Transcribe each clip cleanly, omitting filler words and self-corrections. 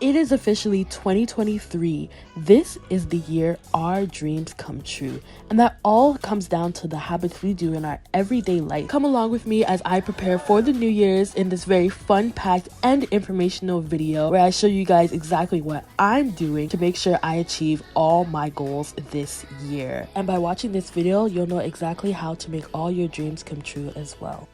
It is officially 2023. This is the year our dreams come true. And that all comes down to the habits we do in our everyday life. Come along with me as I prepare for the New Year's in this very fun-packed and informational video where I show you guys exactly what I'm doing to make sure I achieve all my goals this year. And by watching this video, you'll know exactly how to make all your dreams come true as well.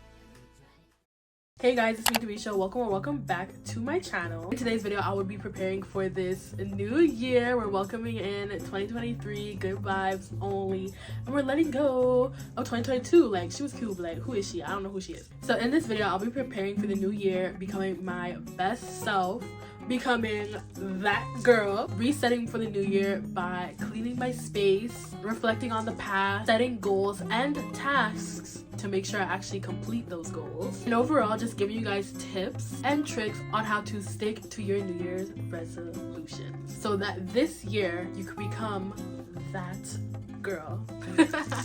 Hey guys, it's me Daveasha. Welcome back to my channel. In today's video, I will be preparing for this new year. We're welcoming in 2023, good vibes only, and we're letting go of 2022. Like, she was cute, but like, who is she? I don't know who she is. So in this video, I'll be preparing for the new year, becoming my best self, becoming that girl, resetting for the new year by cleaning my space, reflecting on the past, setting goals and tasks to make sure I actually complete those goals, and overall just giving you guys tips and tricks on how to stick to your New Year's resolutions so that this year you can become that girl.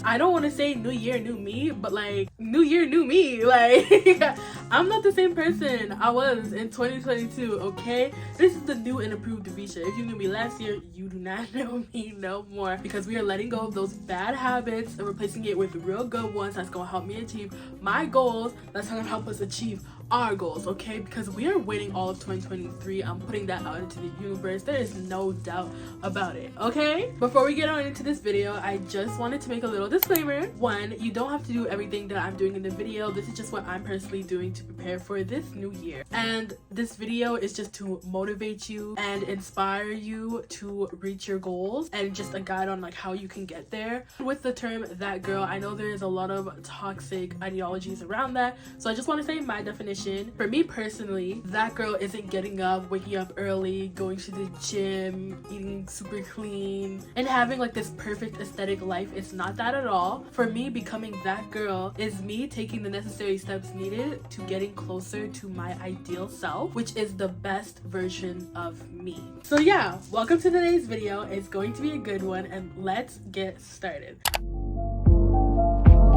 I don't want to say new year new me, but like new year new me. Like I'm not the same person I was in 2022. Okay, this is the new and improved Daveasha. If you knew me last year, you do not know me no more, because we are letting go of those bad habits and replacing it with real good ones that's gonna help me achieve my goals, that's gonna help us achieve our goals. Okay, because we are winning all of 2023. I'm putting that out into the universe. There is no doubt about it. Okay, before we get on into this video, I just wanted to make a little disclaimer. One, you don't have to do everything that I'm doing in the video. This is just what I'm personally doing to prepare for this new year, and this video is just to motivate you and inspire you to reach your goals, and just a guide on like how you can get there. With the term that girl, I know there is a lot of toxic ideologies around that, so I just want to say my definition. For me personally, that girl isn't getting up, waking up early, going to the gym, eating super clean, and having like this perfect aesthetic life. It's not that at all. For me, becoming that girl is me taking the necessary steps needed to getting closer to my ideal self, which is the best version of me. So yeah, welcome to today's video. It's going to be a good one, and let's get started.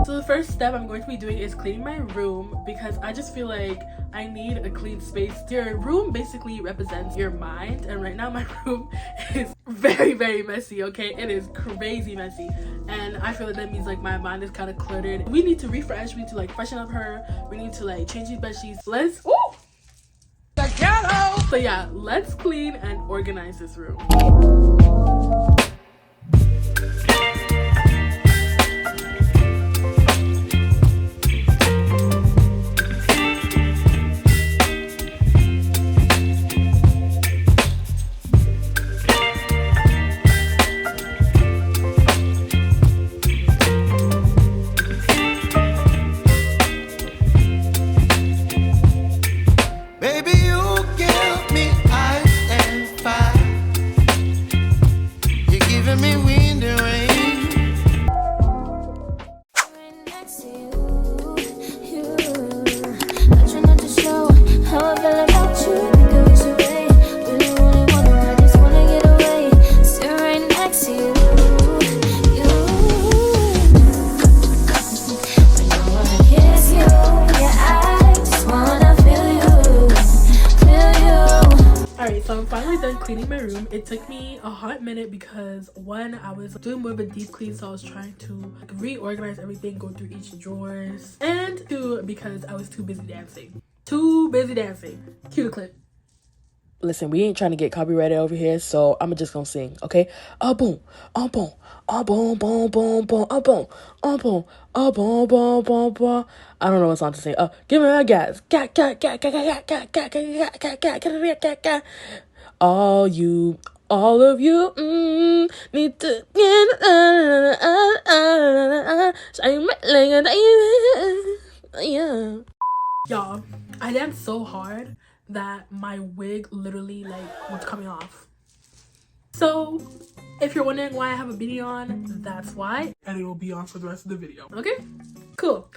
So the first step I'm going to be doing is cleaning my room, because I just feel like I need a clean space. Your room basically represents your mind, and right now my room is very messy. Okay, it is crazy messy, and I feel like that means like my mind is kind of cluttered. We need to refresh. We need to like freshen up her. We need to like change these bed sheets. Let's the ghetto. So yeah, let's clean and organize this room. So I'm finally done cleaning my room. It took me a hot minute because one, I was doing more of a deep clean, so I was trying to reorganize everything, go through each drawers, and two, because I was too busy dancing. Cue the clip. Listen, we ain't trying to get copyrighted over here, so I'm just gonna sing, okay? Boom, boom, boom, boom, boom, boom, boom, boom, boom, boom, boom, boom. I don't know what song to sing. Give me a gas. All of you, need to shine like a diamond. Yeah. Y'all, I danced so hard that my wig literally like was coming off. So if you're wondering why I have a beanie on, that's why, and it will be on for the rest of the video. Okay, cool.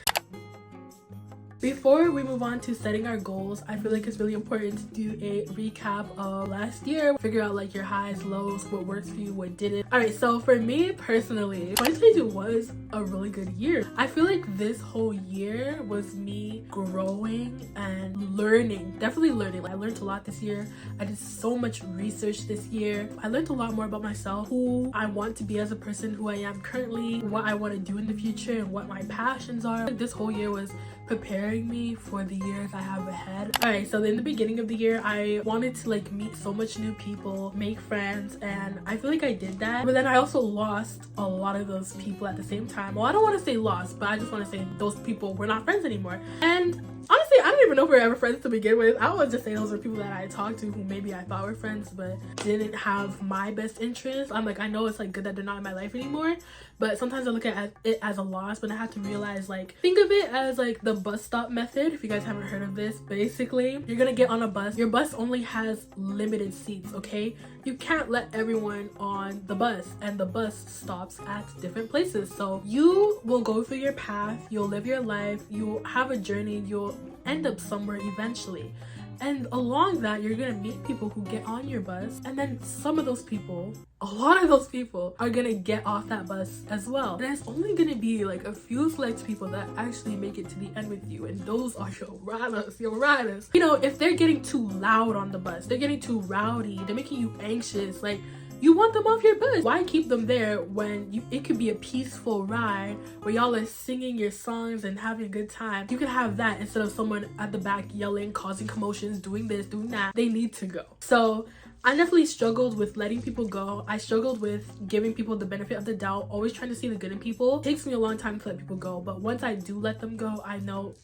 Before we move on to setting our goals, I feel like it's really important to do a recap of last year. Figure out like your highs, lows, what works for you, what didn't. All right, so for me personally, 2022 was a really good year. I feel like this whole year was me growing and learning, definitely learning. I learned a lot this year. I did so much research this year. I learned a lot more about myself, who I want to be as a person, who I am currently, what I want to do in the future, and what my passions are. This whole year was preparing me for the years I have ahead. All right, so in the beginning of the year, I wanted to like meet so much new people, make friends, and I feel like I did that. But then I also lost a lot of those people at the same time. Well, I don't want to say lost, but I just want to say those people were not friends anymore. And honestly, I don't even know if we were ever friends to begin with. I would just say those were people that I talked to who maybe I thought were friends, but didn't have my best interests. I'm like, I know it's like good that they're not in my life anymore, but sometimes I look at it as a loss. But I have to realize, like, think of it as like the bus stop method. If you guys haven't heard of this, basically you're gonna get on a bus. Your bus only has limited seats, okay? You can't let everyone on the bus, and the bus stops at different places. So you will go through your path, you'll live your life, you'll have a journey, you'll end up somewhere eventually. And along that, you're gonna meet people who get on your bus, and then some of those people, a lot of those people, are gonna get off that bus as well. And it's only gonna be like a few select people that actually make it to the end with you, and those are your riders. You know, if they're getting too loud on the bus, they're getting too rowdy, they're making you anxious, like, you want them off your bus. Why keep them there when it could be a peaceful ride where y'all are singing your songs and having a good time? You can have that instead of someone at the back yelling, causing commotions, doing this, doing that. They need to go. So I definitely struggled with letting people go. I struggled with giving people the benefit of the doubt, always trying to see the good in people. It takes me a long time to let people go, but once I do let them go, I know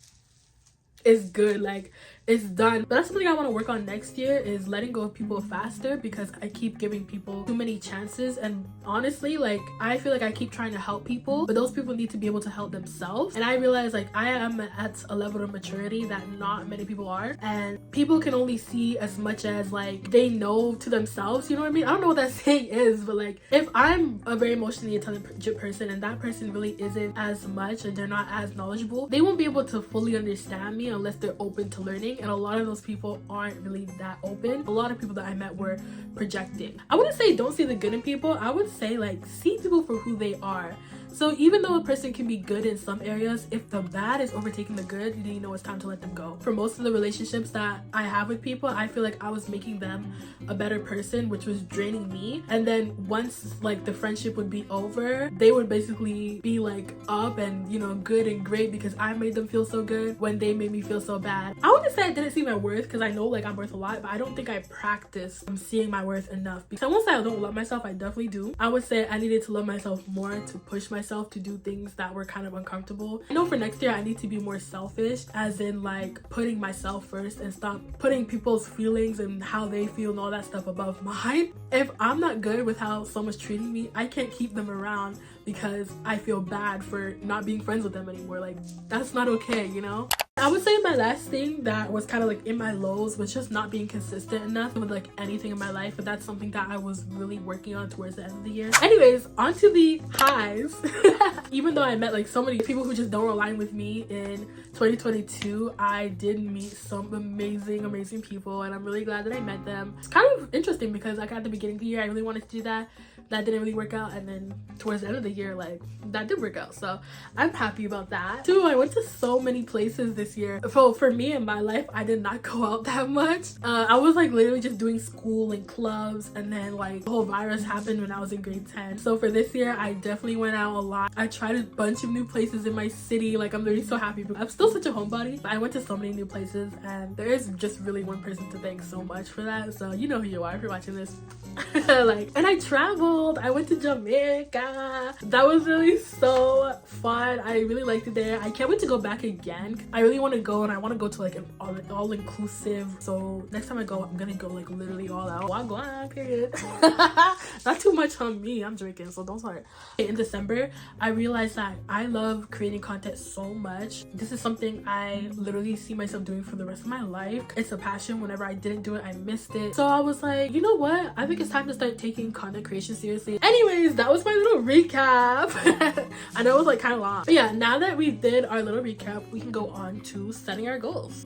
it's good, like it's done. But that's something I want to work on next year, is letting go of people faster, because I keep giving people too many chances. And honestly, like, I feel like I keep trying to help people, but those people need to be able to help themselves. And I realize, like, I am at a level of maturity that not many people are, and people can only see as much as like they know to themselves, you know what I mean? I don't know what that saying is, but like, if I'm a very emotionally intelligent person and that person really isn't as much, and they're not as knowledgeable, they won't be able to fully understand me unless they're open to learning. And a lot of those people aren't really that open. A lot of people that I met were projecting. I wouldn't say don't see the good in people. I would say, like, see people for who they are. So even though a person can be good in some areas, if the bad is overtaking the good, then you know it's time to let them go. For most of the relationships that I have with people, I feel like I was making them a better person, which was draining me. And then once like the friendship would be over, they would basically be like up and, you know, good and great because I made them feel so good when they made me feel so bad. I wouldn't say I didn't see my worth, because I know like I'm worth a lot, but I don't think I practiced seeing my worth enough. Because I won't say I don't love myself, I definitely do. I would say I needed to love myself more to push myself to do things that were kind of uncomfortable. I know for next year I need to be more selfish, as in like putting myself first and stop putting people's feelings and how they feel and all that stuff above mine. If I'm not good with how someone's treating me, I can't keep them around because I feel bad for not being friends with them anymore. Like, that's not okay, you know? I would say my last thing that was kind of like in my lows was just not being consistent enough with like anything in my life, but that's something that I was really working on towards the end of the year. Anyways, on to the highs. Even though I met like so many people who just don't align with me in 2022, I did meet some amazing people, and I'm really glad that I met them. It's kind of interesting because like at the beginning of the year I really wanted to do that didn't really work out, and then towards the end of the year like that did work out, so I'm happy about that too. I went to so many places this year. So for me in my life, I did not go out that much. I was like literally just doing school and clubs, and then like the whole virus happened when I was in grade 10. So for this year I definitely went out a lot. I tried a bunch of new places in my city. Like, I'm literally so happy. I'm still such a homebody, but I went to so many new places, and there is just really one person to thank so much for that. So you know who you are if you're watching this. Like, and I traveled. I went to Jamaica. That was really so fun. I really liked it there. I can't wait to go back again. I really want to go, and I want to go to like an all-inclusive. So next time I go, I'm gonna go like literally all out. Wagwan, period. Not too much on me. I'm drinking, so don't start. In December, I realized that I love creating content so much. This is something I literally see myself doing for the rest of my life. It's a passion. Whenever I didn't do it, I missed it. So I was like, you know what? I think it's it's time to start taking content creation seriously. Anyways, that was my little recap. I know it was like kind of long, but yeah, now that we did our little recap, we can go on to setting our goals.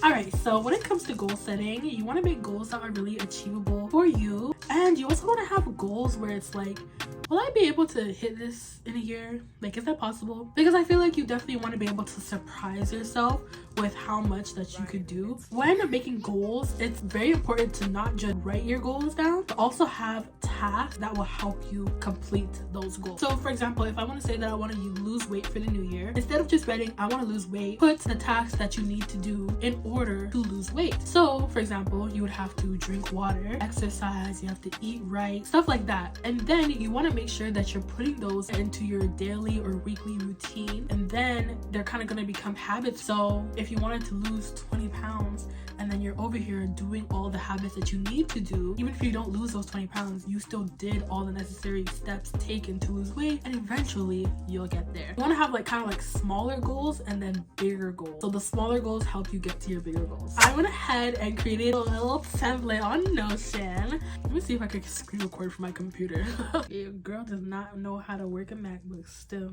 Alright, so when it comes to goal setting, you want to make goals that are really achievable for you, and you also want to have goals where it's like, will I be able to hit this in a year? Like, is that possible? Because I feel like you definitely want to be able to surprise yourself with how much that you could do. When making goals, it's very important to not just write your goals down, but also have tasks that will help you complete those goals. So for example, if I want to say that I want to lose weight for the new year, instead of just writing I want to lose weight, put the tasks that you need to do in order to lose weight. So for example, you would have to drink water, exercise, you have to eat right, stuff like that. And then you want to make sure that you're putting those into your daily or weekly routine, and then they're kind of going to become habits. So if you wanted to lose 20 pounds and then you're over here doing all the habits that you need to do, even if you don't lose those 20 pounds, you still did all the necessary steps taken to lose weight, and eventually you'll get there. You want to have like kind of like smaller goals and then bigger goals. So the smaller goals help you get to your bigger goals. I went ahead and created a little template on Notion. Let me see if I can screen record from my computer. Your girl does not know how to work a MacBook still.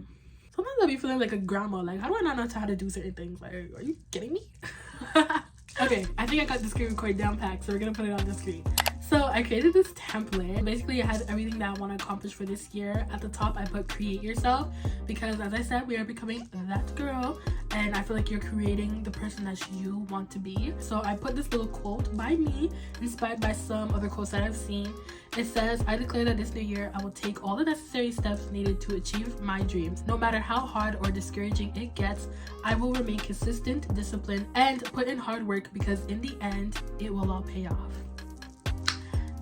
Sometimes I'll be feeling like a grandma. Like, how do I not know how to do certain things? Like, are you kidding me? Okay, I think I got the screen record down packed, so we're gonna put it on the screen. So I created this template. Basically, it has everything that I want to accomplish for this year. At the top, I put create yourself, because as I said, we are becoming that girl, and I feel like you're creating the person that you want to be. So I put this little quote by me, inspired by some other quotes that I've seen. It says, I declare that this new year, I will take all the necessary steps needed to achieve my dreams. No matter how hard or discouraging it gets, I will remain consistent, disciplined, and put in hard work, because in the end, it will all pay off.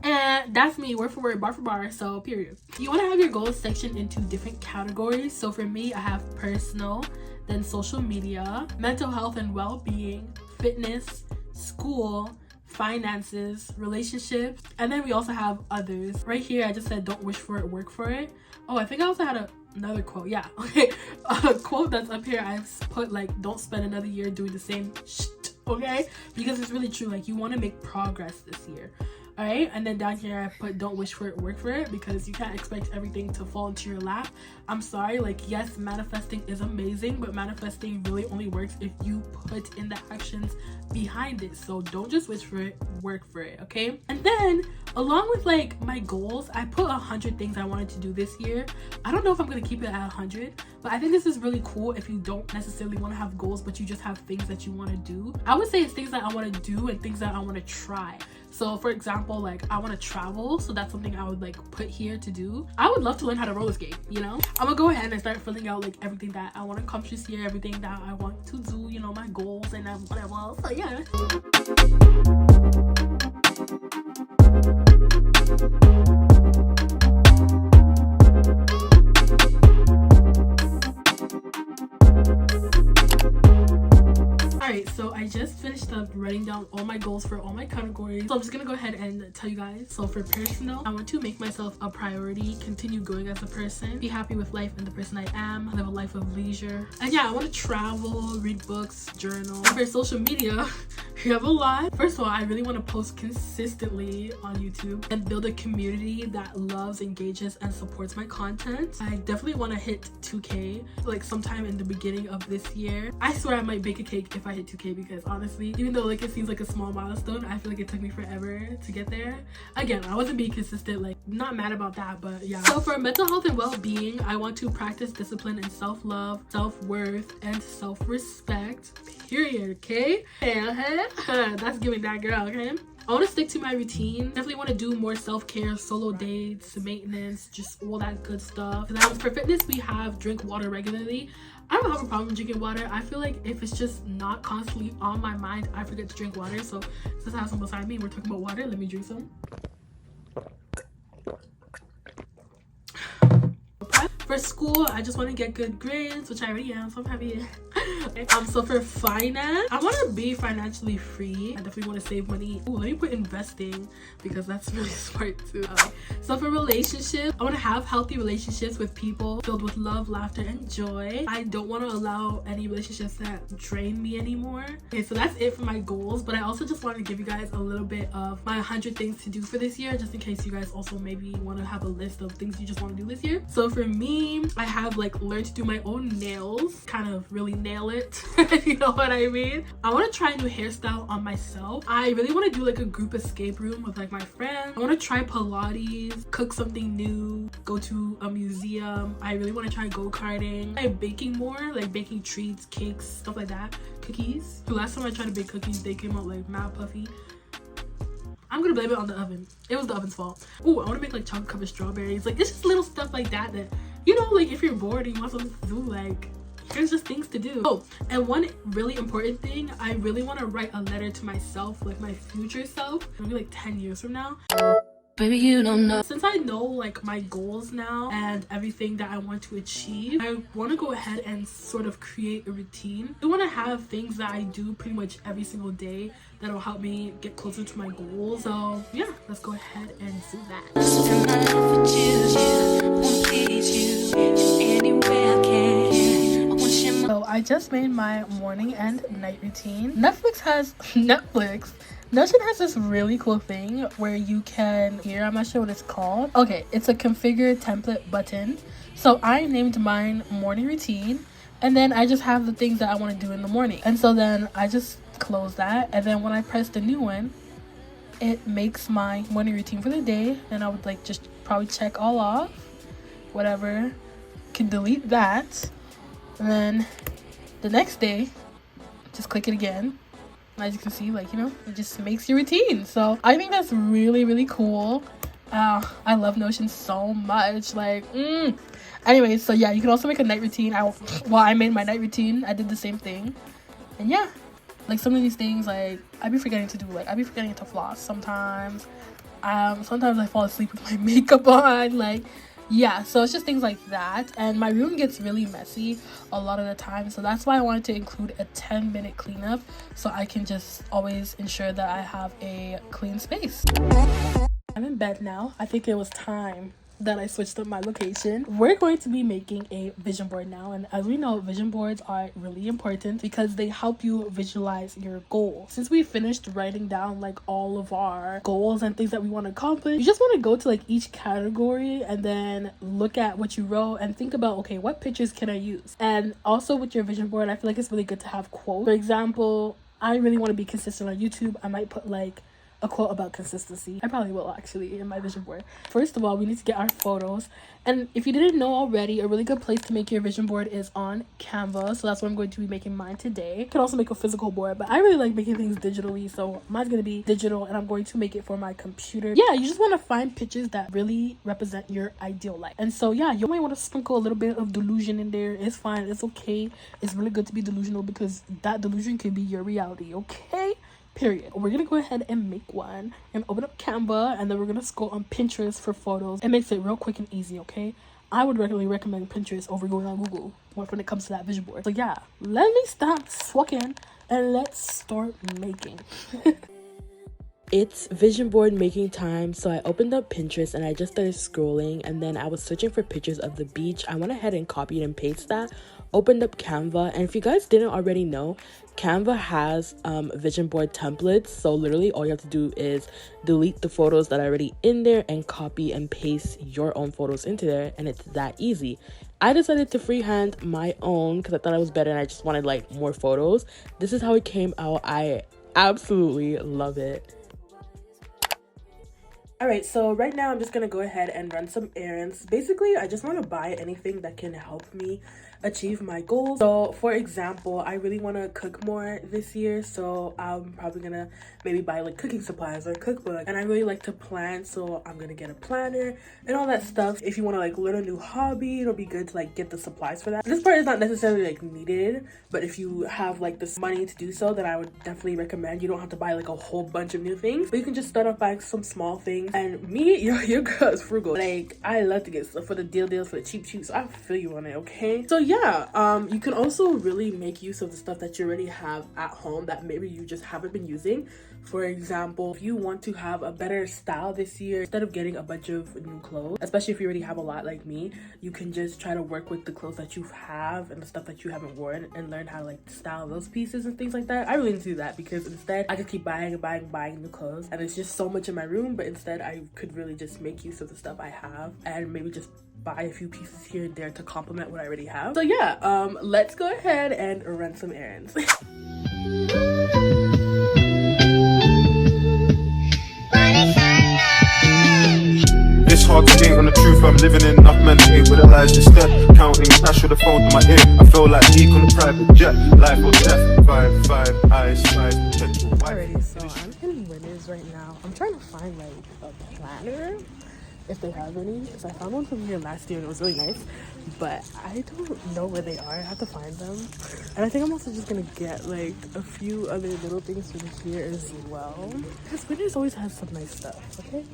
And that's me, word for word, bar for bar, so period. You want to have your goals sectioned into different categories. So for me, I have personal, then social media, mental health and well-being, fitness, school, finances, relationships, and then we also have others. Right here, I just said don't wish for it, work for it. Oh, I think I also had another quote. Yeah, okay. A quote that's up here, I've put like, don't spend another year doing the same shit, okay? Because it's really true. Like, you want to make progress this year. Alright, and then down here I put don't wish for it, work for it, because you can't expect everything to fall into your lap. I'm sorry, like, yes, manifesting is amazing, but manifesting really only works if you put in the actions behind it. So don't just wish for it, work for it, okay? And then along with like my goals, I put 100 things I wanted to do this year. I don't know if I'm gonna keep it at 100, but I think this is really cool if you don't necessarily want to have goals, but you just have things that you want to do. I would say it's things that I want to do and things that I want to try. So for example, like, I want to travel, so that's something I would like put here to do. I would love to learn how to roller skate, you know? I'm gonna go ahead and start filling out like everything that I want to accomplish this year, everything that I want to do, you know, my goals and whatever else. So yeah. Alright, so I just finished up writing down all my goals for all my categories. So I'm just gonna go ahead and tell you guys. So for personal, I want to make myself a priority, continue growing as a person, be happy with life and the person I am, live a life of leisure. And yeah, I want to travel, read books, journal. And for social media, we have a lot. First of all, I really want to post consistently on YouTube and build a community that loves, engages, and supports my content. I definitely want to hit 2K like sometime in the beginning of this year. I swear I might bake a cake if I hit 2K, because honestly, even though like it seems like a small milestone, I feel like it took me forever to get there. Again, I wasn't being consistent, like, not mad about that, but yeah. So for mental health and well-being, I want to practice discipline and self-love, self-worth, and self-respect, period, okay? That's giving that girl, okay? I want to stick to my routine. Definitely want to do more self-care, solo dates, maintenance, just all that good stuff. Now for fitness, we have drink water regularly. I don't have a problem drinking water. I feel like if it's just not constantly on my mind, I forget to drink water. So since I have some beside me, we're talking about water, let me drink some. For school, I just want to get good grades, which I already am, so I'm happy. So for finance, I want to be financially free. I definitely want to save money. Ooh, let me put investing because that's really smart too. So for relationships, I want to have healthy relationships with people filled with love, laughter, and joy. I don't want to allow any relationships that drain me anymore. Okay, so that's it for my goals, but I also just wanted to give you guys a little bit of my 100 things to do for this year, just in case you guys also maybe want to have a list of things you just want to do this year. So for me, I have like learned to do my own nails, kind of really nail it. You know what I mean? I want to try a new hairstyle on myself. I really want to do like a group escape room with like my friends. I want to try Pilates, cook something new, go to a museum. I really want to try go-karting. I'm baking more, like baking treats, cakes, stuff like that. Cookies. The last time I tried to bake cookies, they came out like mad puffy. I'm gonna blame it on the oven. It was the oven's fault. Ooh, I want to make like chocolate covered strawberries. Like it's just little stuff like that that, you know, like if you're bored and you want something to do, like there's just things to do. Oh, and one really important thing, I really want to write a letter to myself, like my future self, maybe like 10 years from now. Baby, you don't know. Since I know like my goals now and everything that I want to achieve, I want to go ahead and sort of create a routine. I want to have things that I do pretty much every single day that'll help me get closer to my goals. So yeah, let's go ahead and do that. So I just made my morning and night routine. Notion has this really cool thing where you can, here, I'm not sure what it's called. Okay, it's a configure template button. So I named mine morning routine, and then I just have the things that I want to do in the morning. And so then I just close that, and then when I press the new one, it makes my morning routine for the day. And I would like just probably check all off, whatever, can delete that. And then the next day, just click it again. As you can see, like, you know, it just makes your routine. So I think that's really, really cool. I love Notion so much. Like, anyway, so yeah, you can also make a night routine. I made my night routine. I did the same thing. And yeah, like some of these things, like I be forgetting to do. Like I be forgetting to floss sometimes. Sometimes I fall asleep with my makeup on. Like, yeah, so it's just things like that. And my room gets really messy a lot of the time, so that's why I wanted to include a 10-minute cleanup so I can just always ensure that I have a clean space. I'm in bed now. I think it was time that I switched up my location. We're going to be making a vision board now, and as we know, vision boards are really important because they help you visualize your goals. Since we finished writing down like all of our goals and things that we want to accomplish, you just want to go to like each category and then look at what you wrote and think about, okay, what pictures can I use? And also with your vision board, I feel like it's really good to have quotes. For example, I really want to be consistent on YouTube. I might put like a quote about consistency. I probably will actually in my vision board. First of all, we need to get our photos. And if you didn't know already, a really good place to make your vision board is on Canva. So that's what I'm going to be making mine today. You can also make a physical board, but I really like making things digitally. So mine's going to be digital and I'm going to make it for my computer. Yeah, you just want to find pictures that really represent your ideal life. And so yeah, you might want to sprinkle a little bit of delusion in there. It's fine. It's okay. It's really good to be delusional because that delusion can be your reality, okay? Period. We're gonna go ahead and make one and open up Canva, and then we're gonna scroll on Pinterest for photos. It makes it real quick and easy, okay? I would really recommend Pinterest over going on Google when it comes to that vision board. So yeah, let me stop swucking and let's start making. It's vision board making time, so I opened up Pinterest and I just started scrolling, and then I was searching for pictures of the beach. I went ahead and copied and pasted that, opened up Canva, and if you guys didn't already know, Canva has vision board templates, so literally all you have to do is delete the photos that are already in there and copy and paste your own photos into there, and it's that easy. I decided to freehand my own because I thought it was better and I just wanted like more photos. This is how it came out. I absolutely love it. Alright, so right now I'm just going to go ahead and run some errands. Basically, I just want to buy anything that can help me achieve my goals. So, for example, I really want to cook more this year, so I'm probably going to maybe buy like cooking supplies or cookbook. And I really like to plan, so I'm going to get a planner and all that stuff. If you want to like learn a new hobby, it'll be good to like get the supplies for that. This part is not necessarily like needed, but if you have like this money to do so, then I would definitely recommend. You don't have to buy like a whole bunch of new things, but you can just start off buying some small things errands. And me, your girl is frugal. Like, I love to get stuff for the deals, for the cheap, so I feel you on it, okay? So yeah, you can also really make use of the stuff that you already have at home that maybe you just haven't been using. For example, if you want to have a better style this year, instead of getting a bunch of new clothes, especially if you already have a lot like me, you can just try to work with the clothes that you have and the stuff that you haven't worn and learn how to like style those pieces and things like that. I really didn't do that because instead I could keep buying new clothes and it's just so much in my room, but instead I could really just make use of the stuff I have and maybe just buy a few pieces here and there to complement what I already have. So yeah, let's go ahead and run some errands. It's hard to think on the truth, I'm living in enough men to hate with the lies instead. Counting cash with the phone to my ear, I feel like Deke on a private jet. Life or death, five, eyes, potential wife. Alrighty, so I'm in Winners right now. I'm trying to find like a planner, if they have any, because I found one from here last year and it was really nice, but I don't know where they are. I have to find them. And I think I'm also just gonna get like a few other little things from here as well, because Winners always has some nice stuff, okay?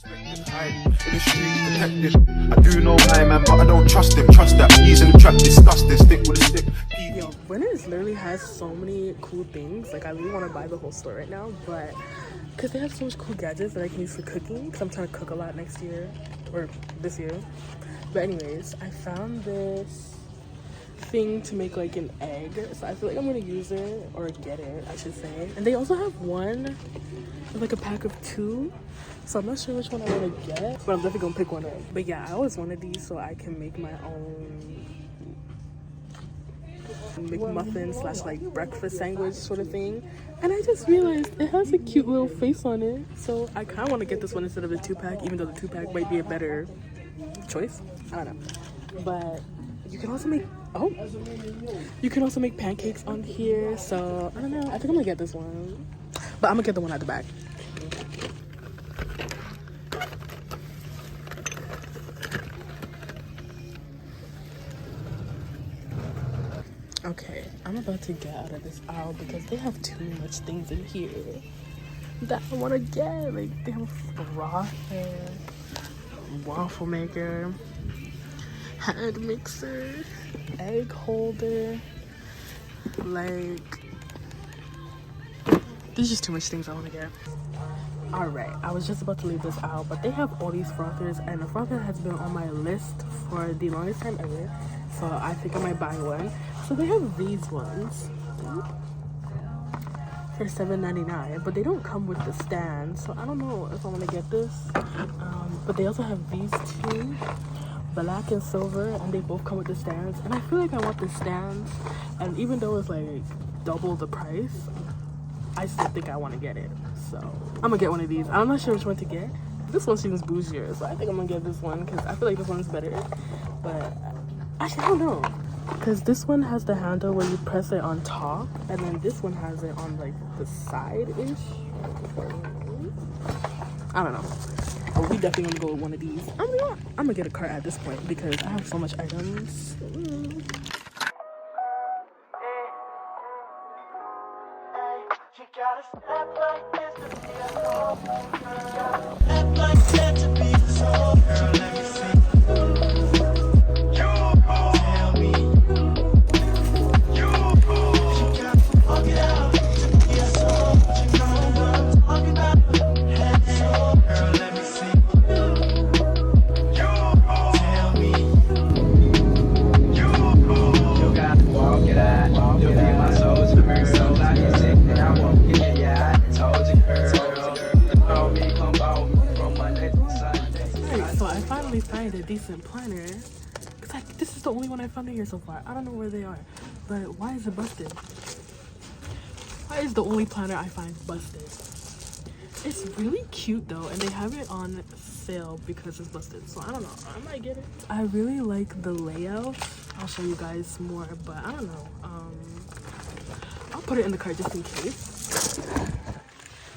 In the street, protected. I do know my man, but I don't trust him. Trust that he's in the trap, disgusting. Stick with a stick. Yo, Winners literally has so many cool things. Like, I really want to buy the whole store right now, but because they have so much cool gadgets that I can use for cooking, because I'm trying to cook a lot next year, or this year. But anyways, I found this thing to make like an egg, so I feel like I'm gonna use it, or get it, I should say. And they also have one, like a pack of 2. So I'm not sure which one I want to get, but I'm definitely gonna pick one up. But yeah, I always wanted these so I can make my own McMuffin slash like breakfast sandwich sort of thing. And I just realized it has a cute little face on it. So I kind of want to get this one instead of the 2-pack, even though the 2-pack might be a better choice. I don't know. But you can also make, you can also make pancakes on here. So I don't know. I think I'm gonna get this one. But I'm gonna get the one at the back. Okay, I'm about to get out of this aisle because they have too much things in here that I want to get. Like, they have a frother, waffle maker, hand mixer, egg holder. Like, there's just too much things I want to get. Alright, I was just about to leave this aisle, but they have all these frothers, and the frother has been on my list for the longest time ever. So I think I might buy one. So they have these ones for $7.99, but they don't come with the stand. So I don't know if I want to get this. But they also have these 2, black and silver, and they both come with the stands. And I feel like I want the stands. And even though it's like double the price, I still think I want to get it. So I'm gonna get one of these. I'm not sure which one to get. This one seems bougier, so I think I'm gonna get this one because I feel like this one's better. But actually, I don't know, because this one has the handle where you press it on top, and then this one has it on like the side-ish. I don't know. But we definitely gonna go with one of these. I'm gonna get a cart at this point because I have so much items. Find a decent planner because this is the only one I found in here so far. I don't know where they are, but why is it busted? Why is the only planner I find busted? It's really cute though, and they have it on sale because it's busted, so I don't know, I might get it. I really like the layout. I'll show you guys more, but I don't know. I'll put it in the cart just in case.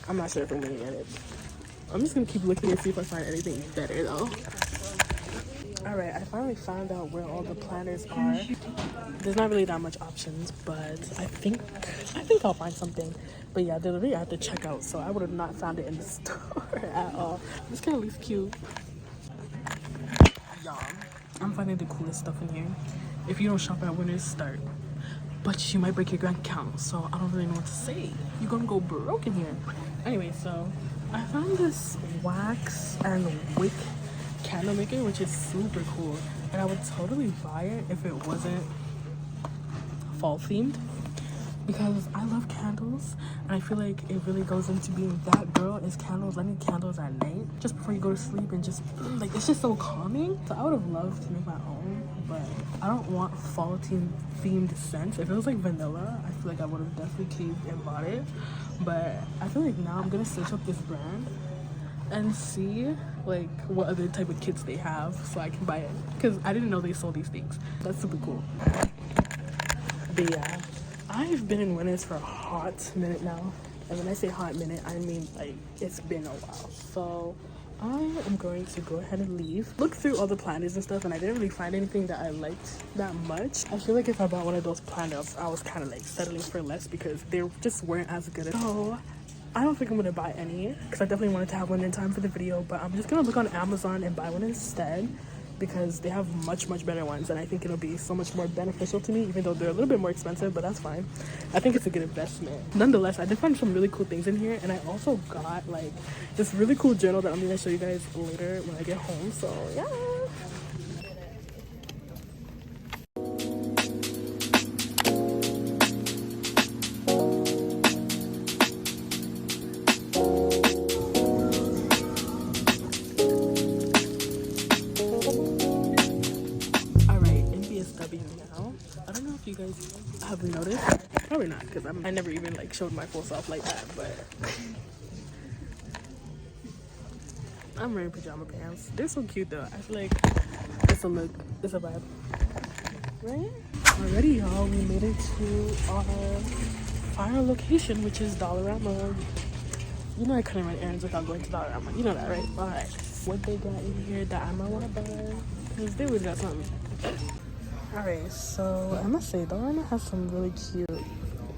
I'm not sure if I'm gonna get it. I'm just gonna keep looking and see if I find anything better though. Alright, I finally found out where all the planners are. There's not really that much options, but I think I'll find something. But yeah, they're literally at the checkout, so I would have not found it in the store at all. This kind of looks cute. Y'all, I'm finding the coolest stuff in here. If you don't shop at Winners, start. But you might break your bank account, so I don't really know what to say. You're gonna go broke in here. Anyway, so I found this wax and wick candle maker, which is super cool. And I would totally buy it if it wasn't fall themed. Because I love candles, and I feel like it really goes into being that girl is candles. I need candles at night, just before you go to sleep, and just like it's just so calming. So I would have loved to make my own, but I don't want fall themed scents. If it was like vanilla, I feel like I would have definitely caved and bought it. But I feel like now I'm gonna search up this brand and see like what other type of kits they have so I can buy it, because I didn't know they sold these things. That's super cool. But yeah, I've been in Winners for a hot minute now. And when I say hot minute, I mean like it's been a while. So I am going to go ahead and leave. Look through all the planners and stuff, and I didn't really find anything that I liked that much. I feel like if I bought one of those planners, I was kind of like settling for less because they just weren't as good. So I don't think I'm gonna buy any, because I definitely wanted to have one in time for the video, but I'm just gonna look on Amazon and buy one instead, because they have much better ones, and I think it'll be so much more beneficial to me, even though they're a little bit more expensive, but that's fine. I think it's a good investment. Nonetheless, I did find some really cool things in here, and I also got like this really cool journal that I'm gonna show you guys later when I get home. So yeah. You guys have noticed, probably not, because I never even like showed my full self like that, but I'm wearing pajama pants. They're so cute though. I feel like it's a look, it's a vibe, right? Alrighty, y'all, we made it to our final location, which is Dollarama. You know I couldn't run errands without going to Dollarama. You know that, right? Alright, what they got in here that I might want to buy, because they would got something. Alright, so I must say, Dollarama has some really cute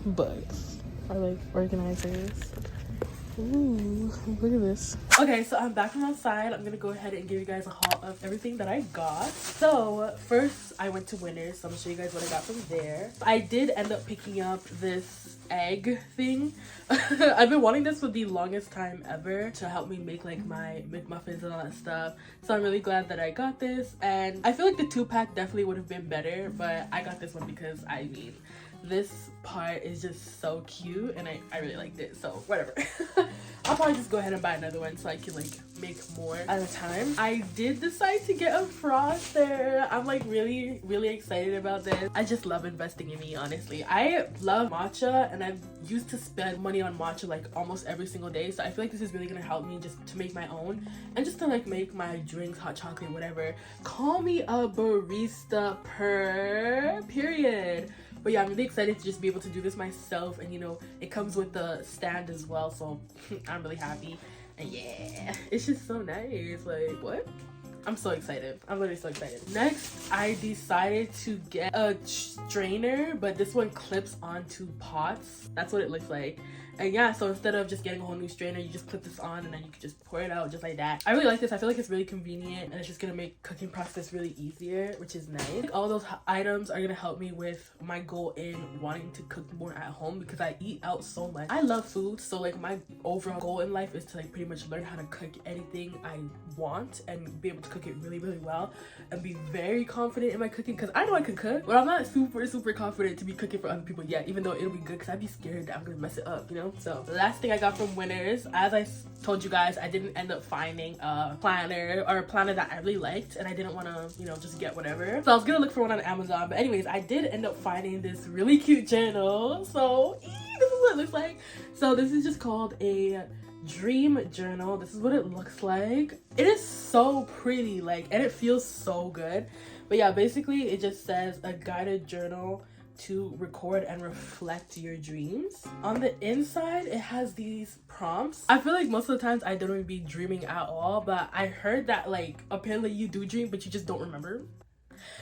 books, or like organizers. Ooh, look at this. Okay, so I'm back from outside. I'm gonna go ahead and give you guys a haul of everything that I got. So first I went to Winners, so I'm gonna show you guys what I got from there. I did end up picking up this egg thing. I've been wanting this for the longest time ever to help me make like my McMuffins and all that stuff. So I'm really glad that I got this, and I feel like the 2-pack definitely would have been better, but I got this one because I mean, this part is just so cute, and I really liked it, so whatever. I'll probably just go ahead and buy another one so I can like make more at a time. I did decide to get a froster. I'm like really excited about this. I just love investing in me, honestly. I love matcha, and I've used to spend money on matcha like almost every single day, so I feel like this is really gonna help me just to make my own, and just to like make my drinks, hot chocolate, whatever. Call me a barista period. But yeah, I'm really excited to just be able to do this myself, and you know, it comes with the stand as well, so I'm really happy. And yeah, it's just so nice. Like, what? I'm so excited. I'm literally so excited. Next, I decided to get a strainer, but this one clips onto pots. That's what it looks like. And yeah, so instead of just getting a whole new strainer, you just clip this on and then you can just pour it out just like that. I really like this. I feel like it's really convenient, and it's just gonna make cooking process really easier, which is nice. All those items are gonna help me with my goal in wanting to cook more at home, because I eat out so much. I love food, so like my overall goal in life is to like pretty much learn how to cook anything I want and be able to cook it really well, and be very confident in my cooking, because I know I can cook, but I'm not super confident to be cooking for other people yet, even though it'll be good, because I'd be scared that I'm gonna mess it up, you know? So the last thing I got from Winners, as I told you guys, I didn't end up finding a planner that I really liked, and I didn't want to, you know, just get whatever. So I was gonna look for one on Amazon, but anyways, I did end up finding this really cute journal. So this is what it looks like. So this is just called a dream journal. This is what it looks like. It is so pretty, like, and it feels so good. But yeah, basically it just says a guided journal to record and reflect your dreams. On the inside, it has these prompts. I feel like most of the times I don't even be dreaming at all, but I heard that like apparently you do dream, but you just don't remember.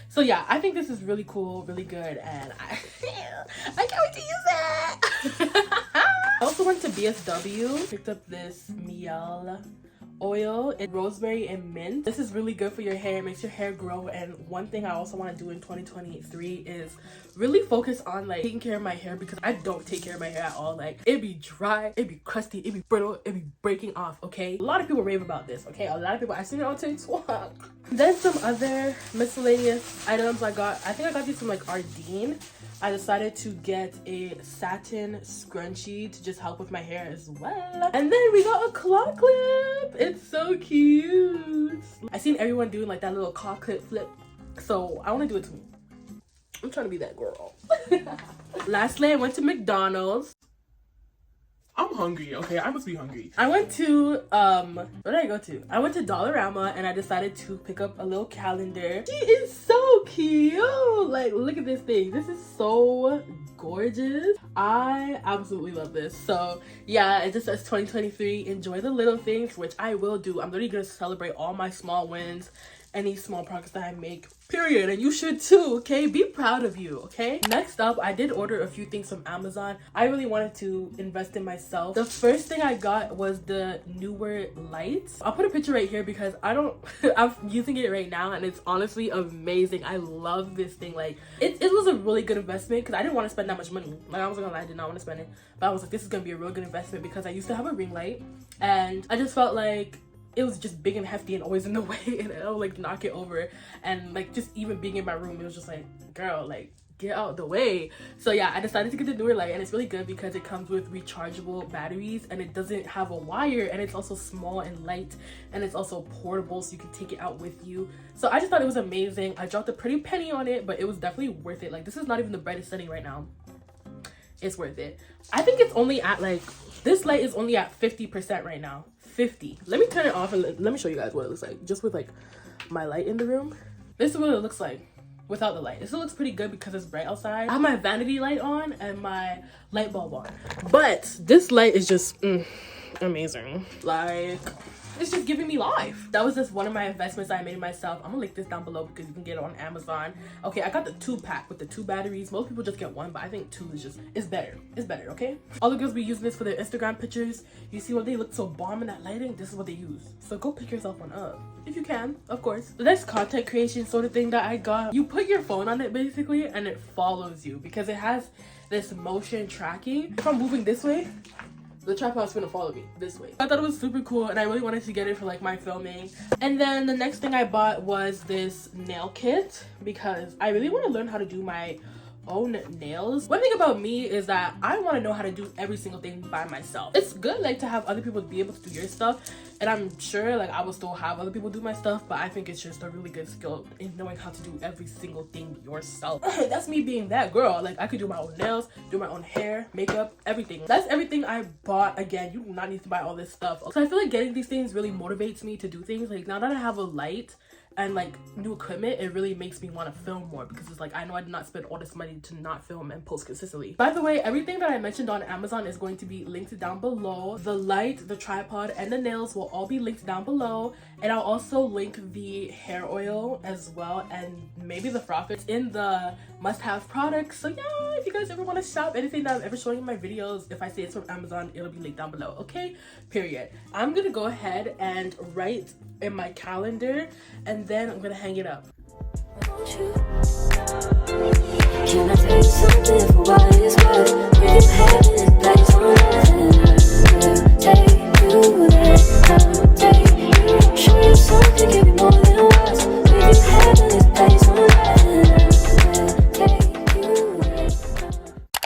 So yeah, I think this is really cool, really good, and I can't wait to use it. I also went to BSW, picked up this Miel oil in rosemary and mint. This is really good for your hair. It makes your hair grow. And one thing I also want to do in 2023 is really focus on like taking care of my hair, because I don't take care of my hair at all. Like, it be dry, it be crusty, it be brittle, it be breaking off. Okay, a lot of people rave about this. Okay, a lot of people, I've seen it on TikTok. Then some other miscellaneous items I got. I think I got these from like Ardeen. I decided to get a satin scrunchie to just help with my hair as well. And then we got a claw clip. It's so cute. I seen everyone doing like that little claw clip flip, so I want to do it too. I'm trying to be that girl. Lastly, I went to McDonald's. I'm hungry, okay? I must be hungry. I went to, where did I go to? I went to Dollarama and I decided to pick up a little calendar. She is so cute! Like, look at this thing. This is so gorgeous. I absolutely love this. So, yeah, it just says 2023. Enjoy the little things, which I will do. I'm literally gonna celebrate all my small wins, any small progress that I make, period. And you should too, okay? Be proud of you, okay? Next up, I did order a few things from Amazon. I really wanted to invest in myself. The first thing I got was the newer lights. I'll put a picture right here because I'm using it right now and it's honestly amazing. I love this thing. Like, it was a really good investment because I didn't want to spend that much money. Like, I wasn't gonna lie, I did not want to spend it. But I was like, this is gonna be a real good investment because I used to have a ring light and I just felt like it was just big and hefty and always in the way, and I would like knock it over. And like, just even being in my room, it was just like, girl, like, get out the way. So yeah, I decided to get the newer light, and it's really good because it comes with rechargeable batteries and it doesn't have a wire, and it's also small and light, and it's also portable, so you can take it out with you. So I just thought it was amazing. I dropped a pretty penny on it, but it was definitely worth it. Like, this is not even the brightest setting right now. It's worth it. I think it's only at like, this light is only at 50% right now. 50. Let me turn it off and let me show you guys what it looks like just with like my light in the room. This is what it looks like without the light. This looks pretty good because it's bright outside. I have my vanity light on and my light bulb on, but this light is just amazing. Like, it's just giving me life. That was just one of my investments I made myself. I'm gonna link this down below because you can get it on Amazon. Okay, I got the 2-pack with the 2 batteries. Most people just get 1, but I think 2 is better. It's better, okay? All the girls be using this for their Instagram pictures. You see what they look so bomb in that lighting? This is what they use. So go pick yourself one up if you can, of course. The next content creation sort of thing that I got, you put your phone on it basically and it follows you because it has this motion tracking. If I'm moving this way, the tripod's gonna follow me this way. I thought it was super cool and I really wanted to get it for like my filming. And then the next thing I bought was this nail kit because I really want to learn how to do my own nails. One thing about me is that I want to know how to do every single thing by myself. It's good like to have other people be able to do your stuff, and I'm sure like I will still have other people do my stuff, but I think it's just a really good skill in knowing how to do every single thing yourself. That's me being that girl. Like, I could do my own nails, do my own hair, makeup, everything. That's everything I bought. Again, you do not need to buy all this stuff. So I feel like getting these things really motivates me to do things. Like, now that I have a light and like new equipment, it really makes me want to film more because it's like, I know I did not spend all this money to not film and post consistently. By the way, everything that I mentioned on Amazon is going to be linked down below. The light, the tripod, and the nails will all be linked down below, and I'll also link the hair oil as well, and maybe the profits in the must-have products. So yeah, if you guys ever want to shop anything that I'm ever showing in my videos, if I say it's from Amazon, it'll be linked down below, okay? Period. I'm gonna go ahead and write in my calendar, and then I'm gonna hang it up. Can I tell you something for what it's worth? We can have this place on earth. Take you there, take you, show you something, give you more than words. We can have this place on earth. Take you there.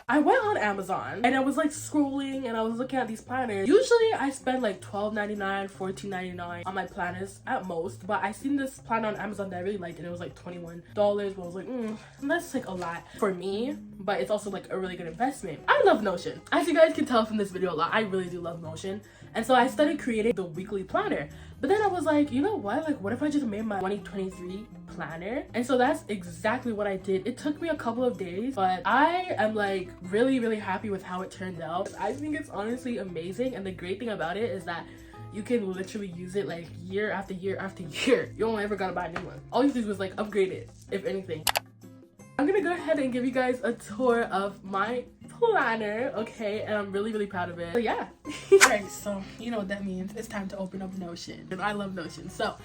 I went on Amazon and I was like scrolling and I was looking at these planners. Usually I spend like $12.99, $14.99 on my planners at most, but I seen this planner on Amazon that I really liked and it was like $21. But I was like, that's like a lot for me, but it's also like a really good investment. I love Notion. As you guys can tell from this video a lot, I really do love Notion. And so I started creating the weekly planner. But then I was like, you know what? Like, what if I just made my 2023 planner? And so that's exactly what I did. It took me a couple of days, but I am like really, really happy with how it turned out. I think it's honestly amazing. And the great thing about it is that you can literally use it like year after year after year. You don't ever gotta buy a new one. All you do is like upgrade it, if anything. I'm gonna go ahead and give you guys a tour of my planner, okay, and I'm really proud of it. So yeah. All right, so you know what that means. It's time to open up Notion, and I love Notion. So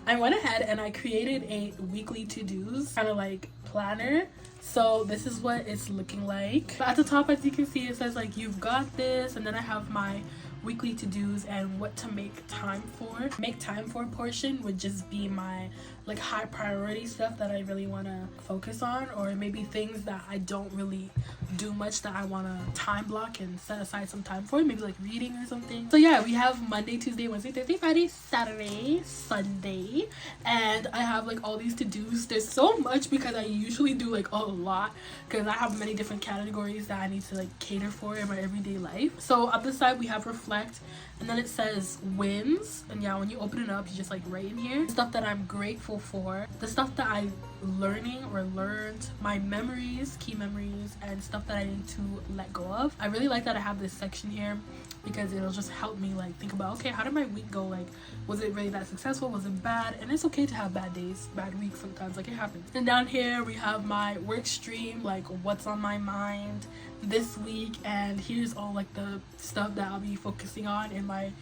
I went ahead and I created a weekly to-dos kind of like planner. So this is what it's looking like. But at the top, as you can see, it says like you've got this, and then I have my weekly to-dos and what to make time for. Make time for portion would just be my like high priority stuff that I really want to focus on, or maybe things that I don't really do much that I want to time block and set aside some time for, maybe like reading or something. So yeah, we have Monday, Tuesday, Wednesday, Thursday, Friday, Saturday, Sunday, and I have like all these to-dos. There's so much because I usually do like a lot because I have many different categories that I need to like cater for in my everyday life. So up the side we have reflect, and then it says wins, and yeah, when you open it up you just like write in here stuff that I'm grateful for, the stuff that I'm learning or learned, my memories, key memories, and stuff that I need to let go of. I really like that I have this section here because it'll just help me like think about, okay, how did my week go? Like, was it really that successful? Was it bad? And it's okay to have bad days, bad weeks sometimes, like it happens. And down here we have my work stream, like what's on my mind this week, and here's all like the stuff that I'll be focusing on in my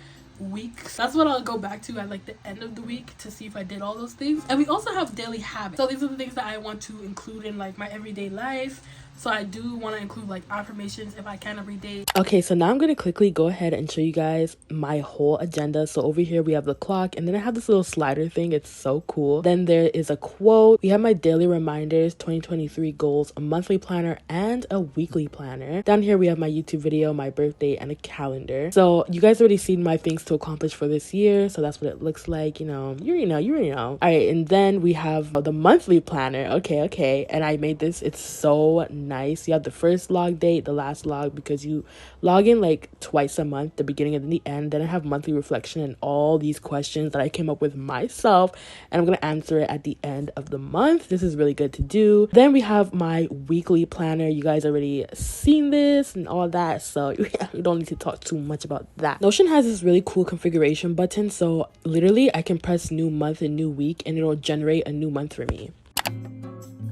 weeks. That's what I'll go back to at like the end of the week to see if I did all those things. And we also have daily habits. So these are the things that I want to include in like my everyday life. So I do want to include like affirmations if I can every day. Okay, so now I'm going to quickly go ahead and show you guys my whole agenda. So over here we have the clock, and then I have this little slider thing. It's so cool. Then there is a quote. We have my daily reminders, 2023 goals, a monthly planner, and a weekly planner. Down here we have my YouTube video, my birthday, and a calendar. So you guys already seen my things to accomplish for this year. So that's what it looks like. You know, you already know. All right, and then we have the monthly planner. Okay. And I made this. It's so nice. You have the first log date, the last log, because you log in like twice a month, the beginning and the end. Then I have monthly reflection and all these questions that I came up with myself, and I'm gonna answer it at the end of the month. This is really good to do. Then we have my weekly planner. You guys already seen this and all that, so we don't need to talk too much about that. Notion has this really cool configuration button, so literally I can press new month and new week and it'll generate a new month for me.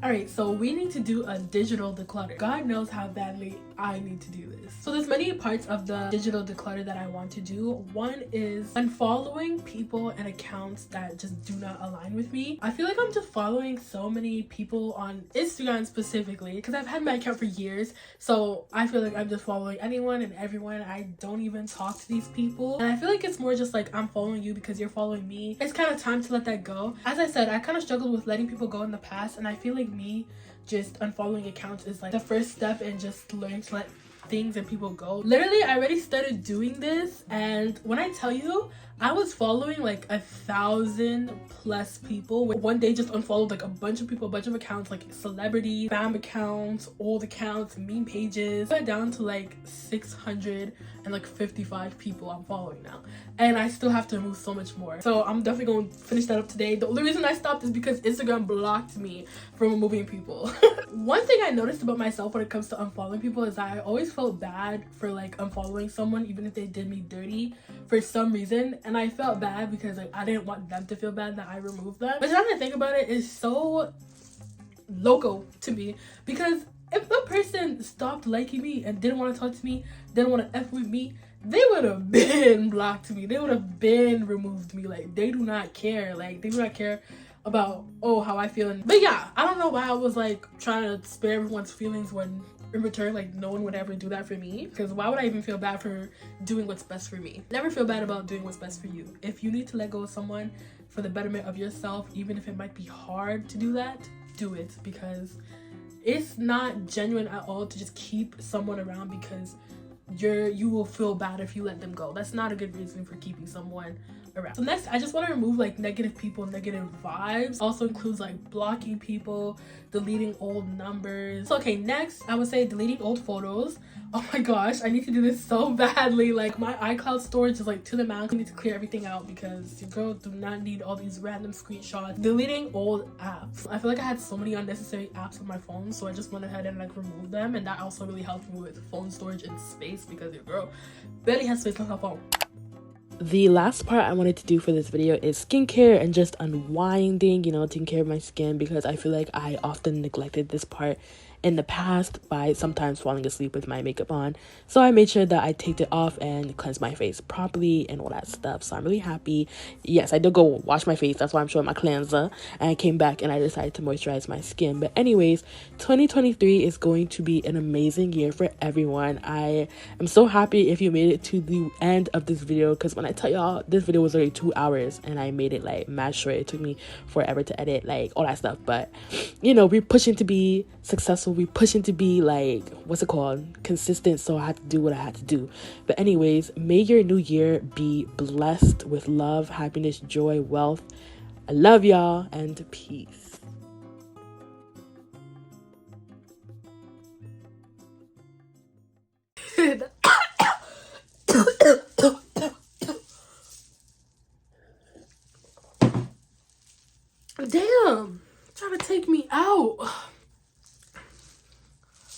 Alright, so we need to do a digital declutter. God knows how badly I need to do this. So there's many parts of the digital declutter that I want to do. One is unfollowing people and accounts that just do not align with me. I feel like I'm just following so many people on Instagram specifically because I've had my account for years. So I feel like I'm just following anyone and everyone. I don't even talk to these people. And I feel like it's more just like I'm following you because you're following me. It's kind of time to let that go. As I said, I kind of struggled with letting people go in the past, and I feel like me just unfollowing accounts is like the first step in just learning to let things and people go. Literally, I already started doing this, and when I tell you, I was following like 1,000+ people. One day just unfollowed like a bunch of people, a bunch of accounts, like celebrities, spam accounts, old accounts, meme pages. I went down to like 655 people I'm following now, and I still have to remove so much more. So I'm definitely going to finish that up today. The only reason I stopped is because Instagram blocked me from removing people. One thing I noticed about myself when it comes to unfollowing people is that I always felt bad for like unfollowing someone even if they did me dirty for some reason, and I felt bad because like I didn't want them to feel bad that I removed them. But now that I think about it, it's so loco to me, because if the person stopped liking me and didn't want to talk to me, didn't want to F with me, they would have been blocked me. They would have been removed me. Like, they do not care. Like, they do not care about, oh, how I feel. But yeah, I don't know why I was like trying to spare everyone's feelings when in return, like, no one would ever do that for me. Because why would I even feel bad for doing what's best for me? Never feel bad about doing what's best for you. If you need to let go of someone for the betterment of yourself, even if it might be hard to do that, do it. Because it's not genuine at all to just keep someone around because you will feel bad if you let them go. That's not a good reason for keeping someone around. So next, I just want to remove like negative people, negative vibes. Also includes like blocking people, deleting old numbers. So okay, next I would say deleting old photos. Oh my gosh, I need to do this so badly. Like, my iCloud storage is like to the max. I need to clear everything out because your girl do not need all these random screenshots. Deleting old apps. I feel like I had so many unnecessary apps on my phone, so I just went ahead and like removed them, and that also really helped me with phone storage and space because your girl barely has space on her phone. The last part I wanted to do for this video is skincare and just unwinding, you know, taking care of my skin, because I feel like I often neglected this part in the past by sometimes falling asleep with my makeup on. So I made sure that I take it off and cleanse my face properly and all that stuff. So I'm really happy. Yes, I did go wash my face. That's why I'm showing my cleanser. And I came back and I decided to moisturize my skin. But anyways, 2023 is going to be an amazing year for everyone. I am so happy if you made it to the end of this video, because when I tell y'all, this video was already 2 hours and I made it like mad short. It took me forever to edit, like all that stuff. But you know, we're pushing to be successful. We're pushing to be like, what's it called? Consistent. So I had to do what I had to do. But anyways, may your new year be blessed with love, happiness, joy, wealth. I love y'all and peace.